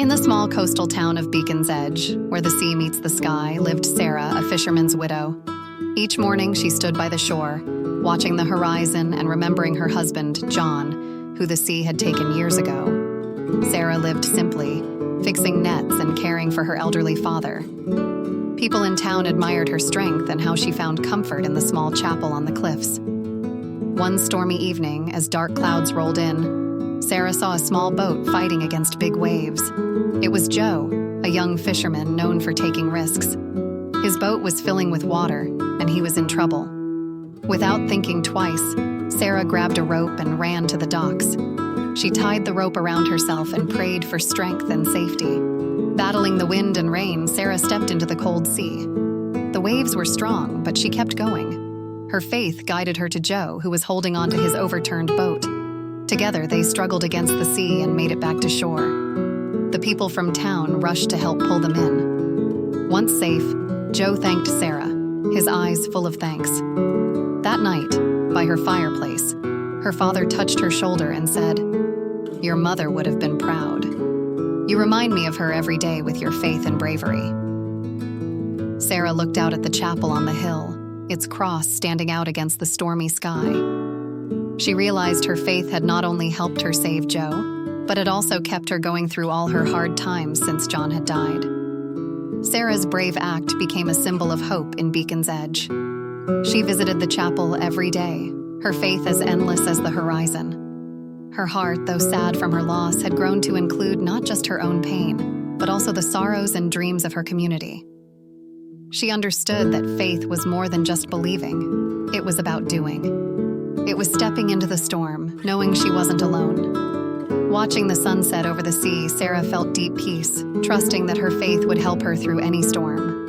In the small coastal town of Beacon's Edge, where the sea meets the sky, lived Sarah, a fisherman's widow. Each morning she stood by the shore, watching the horizon and remembering her husband, John, who the sea had taken years ago. Sarah lived simply, fixing nets and caring for her elderly father. People in town admired her strength and how she found comfort in the small chapel on the cliffs. One stormy evening, as dark clouds rolled in, Sarah saw a small boat fighting against big waves. It was Joe, a young fisherman known for taking risks. His boat was filling with water, and he was in trouble. Without thinking twice, Sarah grabbed a rope and ran to the docks. She tied the rope around herself and prayed for strength and safety. Battling the wind and rain, Sarah stepped into the cold sea. The waves were strong, but she kept going. Her faith guided her to Joe, who was holding onto his overturned boat. Together, they struggled against the sea and made it back to shore. The people from town rushed to help pull them in. Once safe, Joe thanked Sarah, his eyes full of thanks. That night, by her fireplace, her father touched her shoulder and said, "Your mother would have been proud. You remind me of her every day with your faith and bravery." Sarah looked out at the chapel on the hill, its cross standing out against the stormy sky. She realized her faith had not only helped her save Joe, but it also kept her going through all her hard times since John had died. Sarah's brave act became a symbol of hope in Beacon's Edge. She visited the chapel every day, her faith as endless as the horizon. Her heart, though sad from her loss, had grown to include not just her own pain, but also the sorrows and dreams of her community. She understood that faith was more than just believing. It was about doing. It was stepping into the storm, knowing she wasn't alone. Watching the sunset over the sea, Sarah felt deep peace, trusting that her faith would help her through any storm.